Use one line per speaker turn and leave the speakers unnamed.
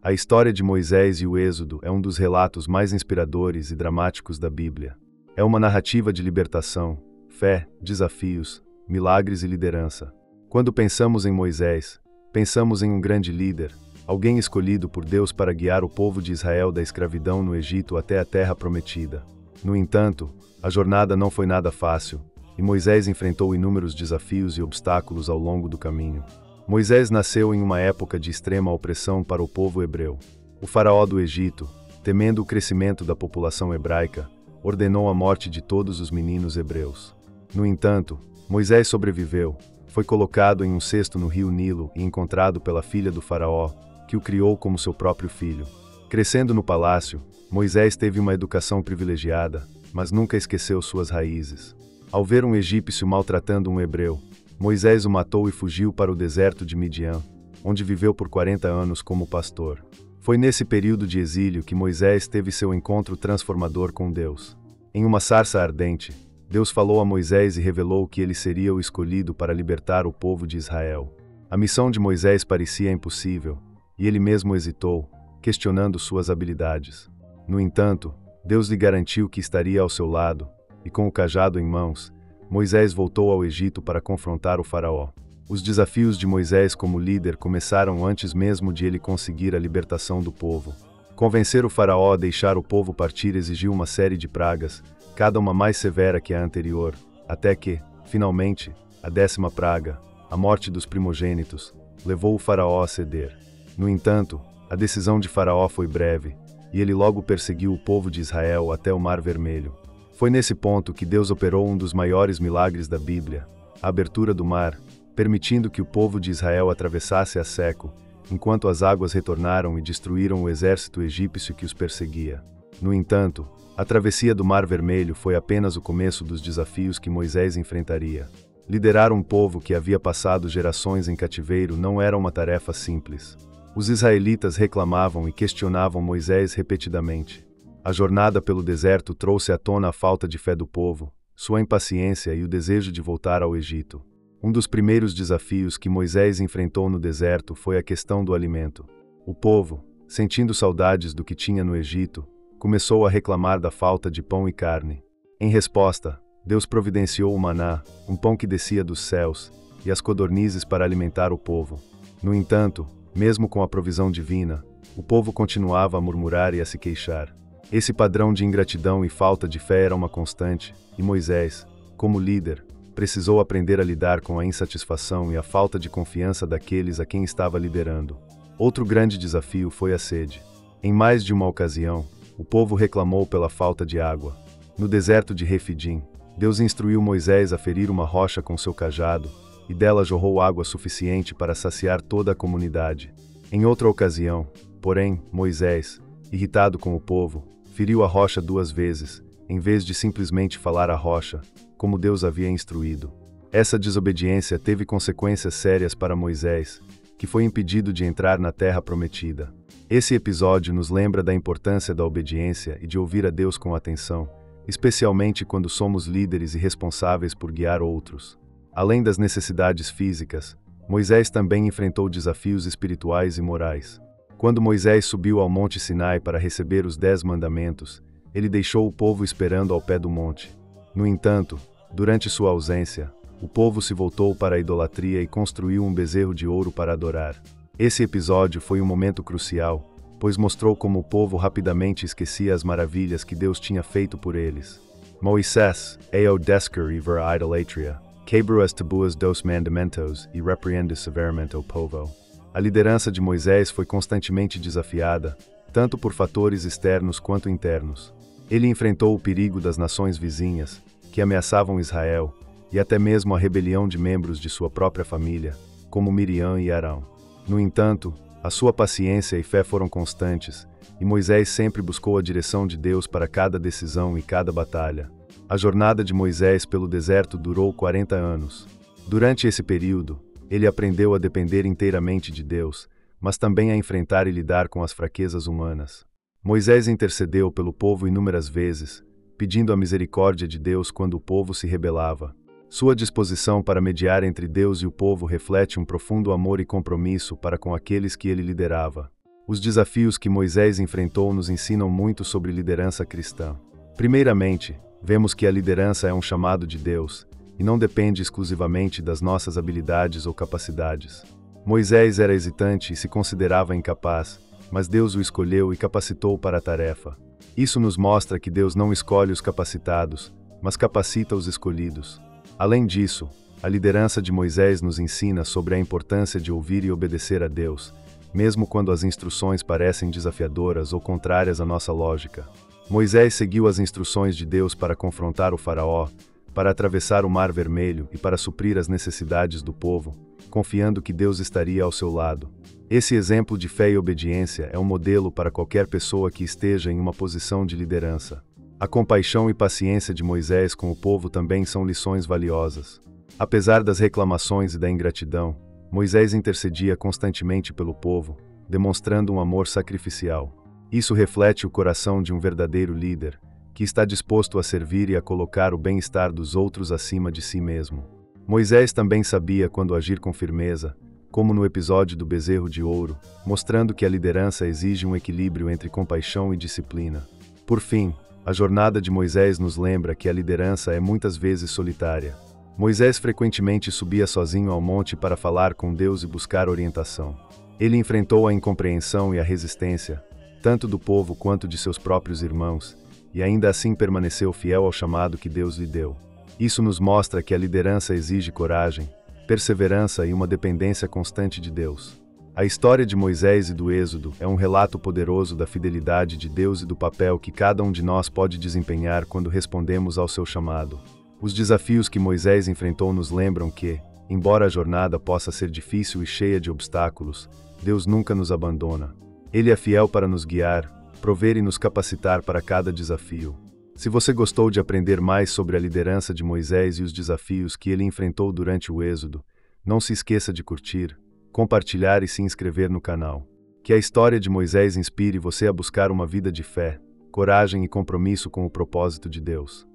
A história de Moisés e o Êxodo é um dos relatos mais inspiradores e dramáticos da Bíblia. É uma narrativa de libertação, fé, desafios, milagres e liderança. Quando pensamos em Moisés, pensamos em um grande líder, alguém escolhido por Deus para guiar o povo de Israel da escravidão no Egito até a Terra Prometida. No entanto, a jornada não foi nada fácil, e Moisés enfrentou inúmeros desafios e obstáculos ao longo do caminho. Moisés nasceu em uma época de extrema opressão para o povo hebreu. O faraó do Egito, temendo o crescimento da população hebraica, ordenou a morte de todos os meninos hebreus. No entanto, Moisés sobreviveu, foi colocado em um cesto no rio Nilo e encontrado pela filha do faraó, que o criou como seu próprio filho. Crescendo no palácio, Moisés teve uma educação privilegiada, mas nunca esqueceu suas raízes. Ao ver um egípcio maltratando um hebreu, Moisés o matou e fugiu para o deserto de Midian, onde viveu por 40 anos como pastor. Foi nesse período de exílio que Moisés teve seu encontro transformador com Deus. Em uma sarça ardente, Deus falou a Moisés e revelou que ele seria o escolhido para libertar o povo de Israel. A missão de Moisés parecia impossível, e ele mesmo hesitou, questionando suas habilidades. No entanto, Deus lhe garantiu que estaria ao seu lado, e com o cajado em mãos, Moisés voltou ao Egito para confrontar o faraó. Os desafios de Moisés como líder começaram antes mesmo de ele conseguir a libertação do povo. Convencer o faraó a deixar o povo partir exigiu uma série de pragas, cada uma mais severa que a anterior, até que, finalmente, a 10ª praga, a morte dos primogênitos, levou o faraó a ceder. No entanto, a decisão de Faraó foi breve, e ele logo perseguiu o povo de Israel até o Mar Vermelho. Foi nesse ponto que Deus operou um dos maiores milagres da Bíblia, a abertura do mar, permitindo que o povo de Israel atravessasse a seco, enquanto as águas retornaram e destruíram o exército egípcio que os perseguia. No entanto, a travessia do Mar Vermelho foi apenas o começo dos desafios que Moisés enfrentaria. Liderar um povo que havia passado gerações em cativeiro não era uma tarefa simples. Os israelitas reclamavam e questionavam Moisés repetidamente. A jornada pelo deserto trouxe à tona a falta de fé do povo, sua impaciência e o desejo de voltar ao Egito. Um dos primeiros desafios que Moisés enfrentou no deserto foi a questão do alimento. O povo, sentindo saudades do que tinha no Egito, começou a reclamar da falta de pão e carne. Em resposta, Deus providenciou o maná, um pão que descia dos céus, e as codornizes para alimentar o povo. No entanto, mesmo com a provisão divina, o povo continuava a murmurar e a se queixar. Esse padrão de ingratidão e falta de fé era uma constante, e Moisés, como líder, precisou aprender a lidar com a insatisfação e a falta de confiança daqueles a quem estava liderando. Outro grande desafio foi a sede. Em mais de uma ocasião, o povo reclamou pela falta de água. No deserto de Refidim, Deus instruiu Moisés a ferir uma rocha com seu cajado, e dela jorrou água suficiente para saciar toda a comunidade. Em outra ocasião, porém, Moisés, irritado com o povo, feriu a rocha 2 vezes, em vez de simplesmente falar à rocha, como Deus havia instruído. Essa desobediência teve consequências sérias para Moisés, que foi impedido de entrar na Terra Prometida. Esse episódio nos lembra da importância da obediência e de ouvir a Deus com atenção, especialmente quando somos líderes e responsáveis por guiar outros. Além das necessidades físicas, Moisés também enfrentou desafios espirituais e morais. Quando Moisés subiu ao Monte Sinai para receber os 10 mandamentos, ele deixou o povo esperando ao pé do monte. No entanto, durante sua ausência, o povo se voltou para a idolatria e construiu um bezerro de ouro para adorar. Esse episódio foi um momento crucial, pois mostrou como o povo rapidamente esquecia as maravilhas que Deus tinha feito por eles. Moisés, ao descrever a idolatria, quebrou as tabuas dos mandamentos e repreendeu severamente o povo. A liderança de Moisés foi constantemente desafiada, tanto por fatores externos quanto internos. Ele enfrentou o perigo das nações vizinhas, que ameaçavam Israel, e até mesmo a rebelião de membros de sua própria família, como Miriam e Arão. No entanto, a sua paciência e fé foram constantes, e Moisés sempre buscou a direção de Deus para cada decisão e cada batalha. A jornada de Moisés pelo deserto durou 40 anos. Durante esse período, ele aprendeu a depender inteiramente de Deus, mas também a enfrentar e lidar com as fraquezas humanas. Moisés intercedeu pelo povo inúmeras vezes, pedindo a misericórdia de Deus quando o povo se rebelava. Sua disposição para mediar entre Deus e o povo reflete um profundo amor e compromisso para com aqueles que ele liderava. Os desafios que Moisés enfrentou nos ensinam muito sobre liderança cristã. Primeiramente, vemos que a liderança é um chamado de Deus, e não depende exclusivamente das nossas habilidades ou capacidades. Moisés era hesitante e se considerava incapaz, mas Deus o escolheu e capacitou para a tarefa. Isso nos mostra que Deus não escolhe os capacitados, mas capacita os escolhidos. Além disso, a liderança de Moisés nos ensina sobre a importância de ouvir e obedecer a Deus, mesmo quando as instruções parecem desafiadoras ou contrárias à nossa lógica. Moisés seguiu as instruções de Deus para confrontar o faraó, para atravessar o Mar Vermelho e para suprir as necessidades do povo, confiando que Deus estaria ao seu lado. Esse exemplo de fé e obediência é um modelo para qualquer pessoa que esteja em uma posição de liderança. A compaixão e paciência de Moisés com o povo também são lições valiosas. Apesar das reclamações e da ingratidão, Moisés intercedia constantemente pelo povo, demonstrando um amor sacrificial. Isso reflete o coração de um verdadeiro líder, que está disposto a servir e a colocar o bem-estar dos outros acima de si mesmo. Moisés também sabia quando agir com firmeza, como no episódio do bezerro de ouro, mostrando que a liderança exige um equilíbrio entre compaixão e disciplina. Por fim, a jornada de Moisés nos lembra que a liderança é muitas vezes solitária. Moisés frequentemente subia sozinho ao monte para falar com Deus e buscar orientação. Ele enfrentou a incompreensão e a resistência, tanto do povo quanto de seus próprios irmãos, e ainda assim permaneceu fiel ao chamado que Deus lhe deu. Isso nos mostra que a liderança exige coragem, perseverança e uma dependência constante de Deus. A história de Moisés e do Êxodo é um relato poderoso da fidelidade de Deus e do papel que cada um de nós pode desempenhar quando respondemos ao seu chamado. Os desafios que Moisés enfrentou nos lembram que, embora a jornada possa ser difícil e cheia de obstáculos, Deus nunca nos abandona. Ele é fiel para nos guiar, prover e nos capacitar para cada desafio. Se você gostou de aprender mais sobre a liderança de Moisés e os desafios que ele enfrentou durante o Êxodo, não se esqueça de curtir, compartilhar e se inscrever no canal. Que a história de Moisés inspire você a buscar uma vida de fé, coragem e compromisso com o propósito de Deus.